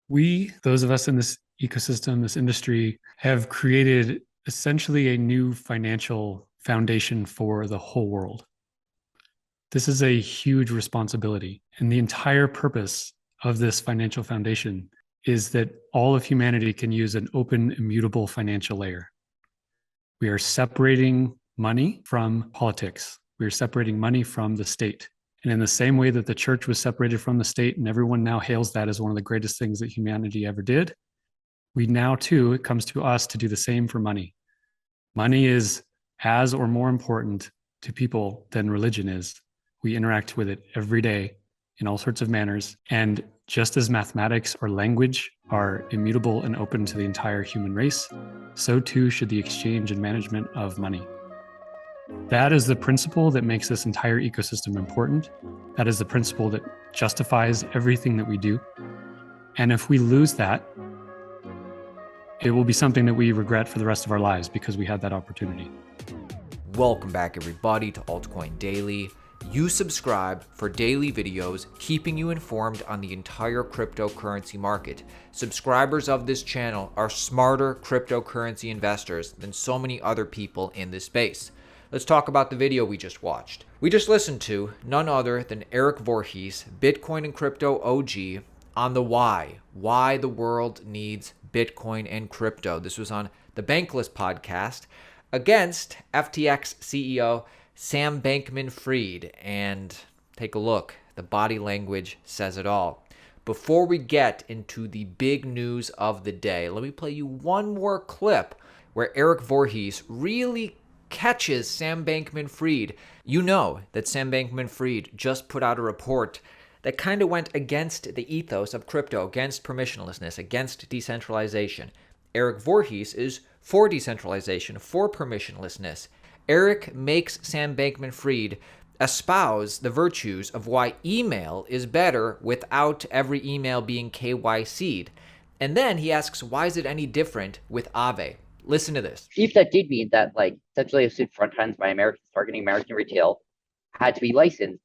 We, those of us in this ecosystem, this industry, have created essentially a new financial foundation for the whole world. This is a huge responsibility. And the entire purpose of this financial foundation is that all of humanity can use an open, immutable financial layer. We are separating money from politics. We are separating money from the state. And in the same way that the church was separated from the state, and everyone now hails that as one of the greatest things that humanity ever did, we now too, it comes to us to do the same for money. Money is as or more important to people than religion is. We interact with it every day in all sorts of manners. And just as mathematics or language are immutable and open to the entire human race, so too should the exchange and management of money. That is the principle that makes this entire ecosystem important. That is the principle that justifies everything that we do. And if we lose that, it will be something that we regret for the rest of our lives because we had that opportunity. Welcome back, everybody, to Altcoin Daily. You subscribe for daily videos keeping you informed on the entire cryptocurrency market. Subscribers of this channel are smarter cryptocurrency investors than so many other people in this space. Let's talk about the video we just watched. We just listened to none other than Erik Voorhees, Bitcoin and crypto OG, on the why the world needs Bitcoin and crypto. This was on the Bankless podcast against FTX CEO Sam Bankman-Fried. And take a look. The body language says it all. Before we get into the big news of the day, let me play you one more clip where Erik Voorhees really catches Sam Bankman-Fried. You know that Sam Bankman-Fried just put out a report that kind of went against the ethos of crypto, against permissionlessness, against decentralization. Erik Voorhees is for decentralization, for permissionlessness. Erik makes Sam Bankman-Fried espouse the virtues of why email is better without every email being KYC'd. And then he asks, why is it any different with Aave? Listen to this. If that did mean that, centrally hosted front ends by Americans targeting American retail had to be licensed,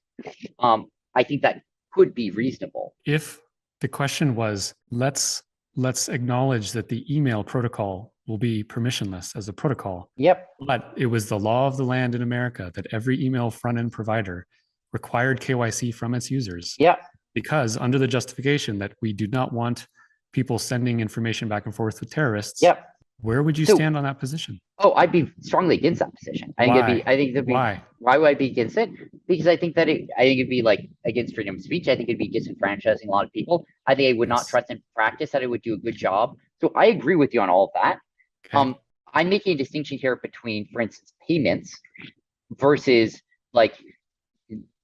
I think that could be reasonable. If the question was, let's acknowledge that the email protocol will be permissionless as a protocol. Yep. But it was the law of the land in America that every email front-end provider required KYC from its users. Yep. Because under the justification that we do not want people sending information back and forth with terrorists. Yep. Where would you stand on that position? Oh, I'd be strongly against that position. Why? Why would I be against it? Because I think it'd be against freedom of speech. I think it'd be disenfranchising a lot of people. I think I would not trust in practice that it would do a good job. So I agree with you on all of that. Okay. I'm making a distinction here between, for instance, payments versus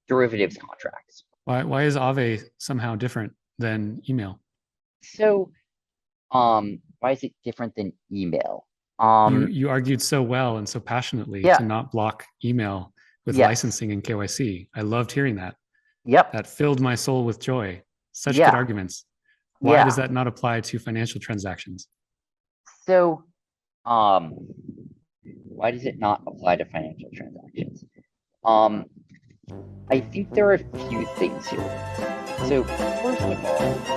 derivatives contracts. Why is Aave somehow different than email? So, why is it different than email? You argued so well and so passionately to not block email with licensing and KYC. I loved hearing that. Yep. That filled my soul with joy. Such good arguments. Why does that not apply to financial transactions? So, why does it not apply to financial transactions? I think there are a few things here. So, first of all,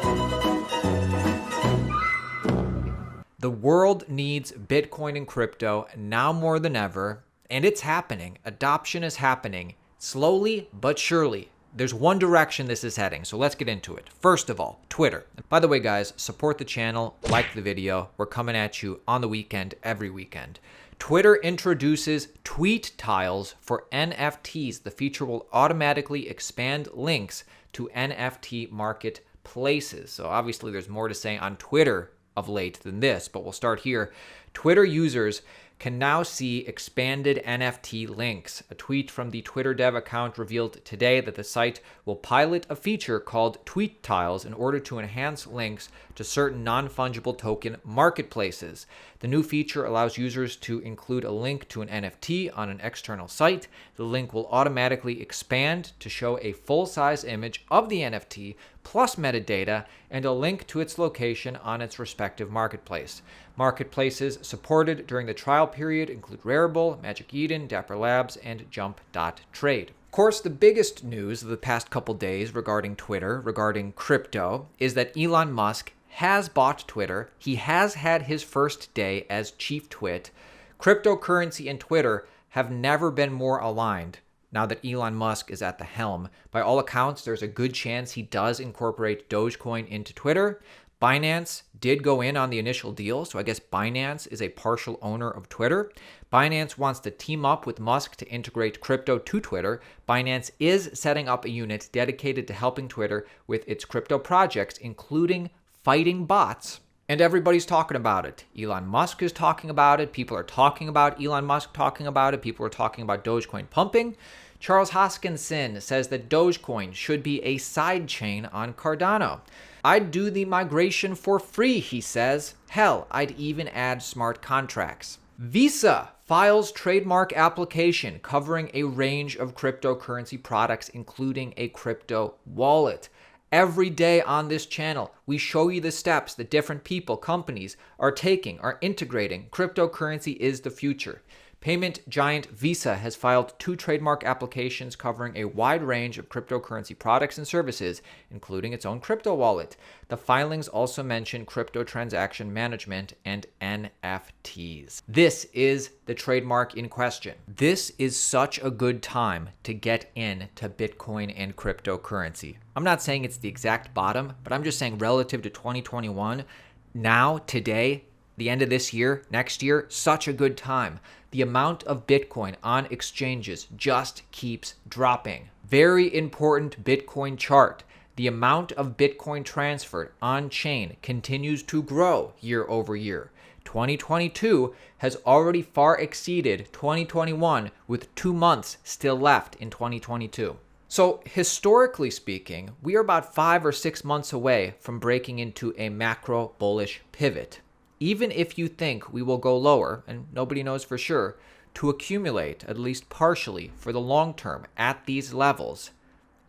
the world needs Bitcoin and crypto now more than ever, and it's happening. Adoption is happening slowly but surely. There's one direction this is heading, so let's get into it. First of all, Twitter. By the way, guys, support the channel, like the video. We're coming at you on the weekend, every weekend. Twitter introduces tweet tiles for NFTs. The feature will automatically expand links to NFT marketplaces. So obviously there's more to say on Twitter of late than this, but we'll start here. Twitter users can now see expanded NFT links. A tweet from the Twitter dev account revealed today that the site will pilot a feature called Tweet Tiles in order to enhance links to certain non-fungible token marketplaces. The new feature allows users to include a link to an NFT on an external site. The link will automatically expand to show a full-size image of the NFT plus metadata and a link to its location on its respective marketplace. Marketplaces supported during the trial period include Rarible, Magic Eden, Dapper Labs, and Jump.trade. Of course, the biggest news of the past couple days regarding Twitter, regarding crypto, is that Elon Musk has bought Twitter. He has had his first day as chief twit. Cryptocurrency and Twitter have never been more aligned now that Elon Musk is at the helm. By all accounts, there's a good chance he does incorporate Dogecoin into Twitter. Binance did go in on the initial deal, so I guess Binance is a partial owner of Twitter. Binance wants to team up with Musk to integrate crypto to Twitter. Binance is setting up a unit dedicated to helping Twitter with its crypto projects, including fighting bots. And everybody's talking about it. Elon Musk is talking about it. People are talking about Elon Musk talking about it. People are talking about Dogecoin pumping. Charles Hoskinson says that Dogecoin should be a side chain on Cardano. I'd do the migration for free, he says. Hell, I'd even add smart contracts. Visa files trademark application covering a range of cryptocurrency products, including a crypto wallet. Every day on this channel, we show you the steps that different people, companies are taking, are integrating. Cryptocurrency is the future. Payment giant Visa has filed 2 trademark applications covering a wide range of cryptocurrency products and services, including its own crypto wallet. The filings also mention crypto transaction management and NFTs. This is the trademark in question. This is such a good time to get into Bitcoin and cryptocurrency. I'm not saying it's the exact bottom, but I'm just saying relative to 2021, now, today, the end of this year, next year, such a good time. The amount of Bitcoin on exchanges just keeps dropping. Very important Bitcoin chart. The amount of Bitcoin transferred on chain continues to grow year over year. 2022 has already far exceeded 2021 with 2 months still left in 2022. So historically speaking, we are about 5 or 6 months away from breaking into a macro bullish pivot. Even if you think we will go lower, and nobody knows for sure, to accumulate at least partially for the long term at these levels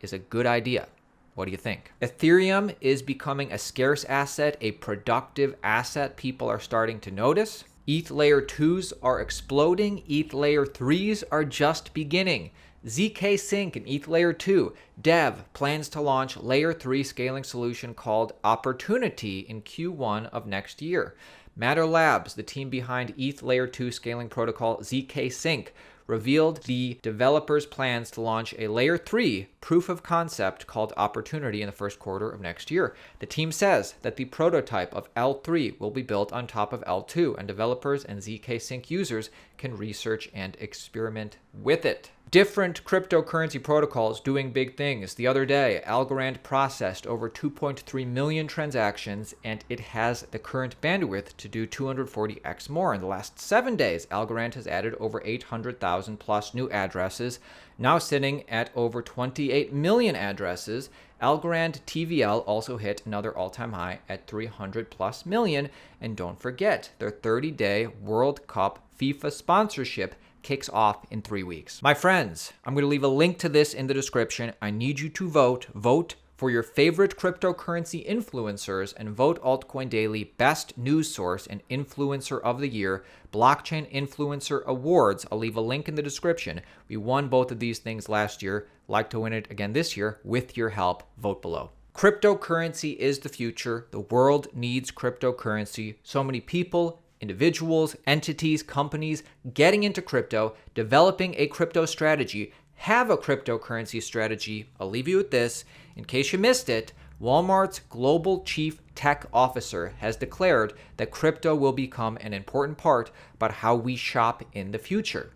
is a good idea. What do you think? Ethereum is becoming a scarce asset, a productive asset people are starting to notice. ETH Layer 2s are exploding. ETH Layer 3s are just beginning. ZK Sync and ETH Layer 2. Dev plans to launch Layer 3 scaling solution called Opportunity in Q1 of next year. Matter Labs, the team behind ETH Layer 2 scaling protocol ZK Sync, revealed the developers' plans to launch a Layer 3 proof of concept called Opportunity in the first quarter of next year. The team says that the prototype of L3 will be built on top of L2, and developers and ZK Sync users can research and experiment with it. Different cryptocurrency protocols doing big things. The other day, Algorand processed over 2.3 million transactions, and it has the current bandwidth to do 240x more. In the last 7 days, Algorand has added over 800,000 plus new addresses, now sitting at over 28 million addresses. Algorand TVL also hit another all-time high at 300 plus million. And don't forget, their 30-day World Cup FIFA sponsorship kicks off in 3 weeks. My friends, I'm going to leave a link to this in the description. I need you to vote. Vote for your favorite cryptocurrency influencers and vote Altcoin Daily Best News Source and Influencer of the Year, Blockchain Influencer Awards. I'll leave a link in the description. We won both of these things last year. Like to win it again this year with your help. Vote below. Cryptocurrency is the future. The world needs cryptocurrency. So many people, individuals, entities, companies getting into crypto, developing a crypto strategy, have a cryptocurrency strategy. I'll leave you with this. In case you missed it, Walmart's global chief tech officer has declared that crypto will become an important part about how we shop in the future.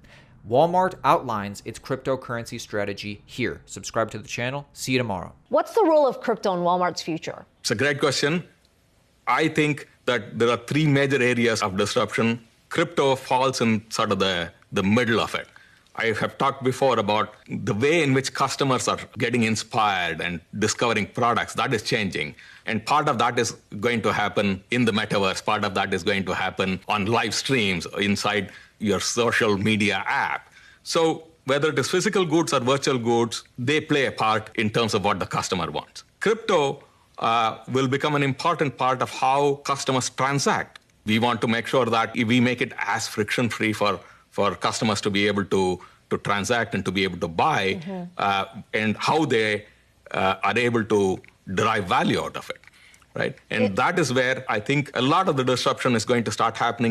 Walmart outlines its cryptocurrency strategy here. Subscribe to the channel. See you tomorrow. What's the role of crypto in Walmart's future? It's a great question. I think that there are 3 major areas of disruption. Crypto falls in sort of the middle of it. I have talked before about the way in which customers are getting inspired and discovering products. That is changing. And part of that is going to happen in the metaverse. Part of that is going to happen on live streams inside your social media app. So whether it is physical goods or virtual goods, they play a part in terms of what the customer wants. Crypto will become an important part of how customers transact. We want to make sure that we make it as friction-free for customers to be able to transact and to be able to buy, and how they are able to derive value out of it. right? And that is where I think a lot of the disruption is going to start happening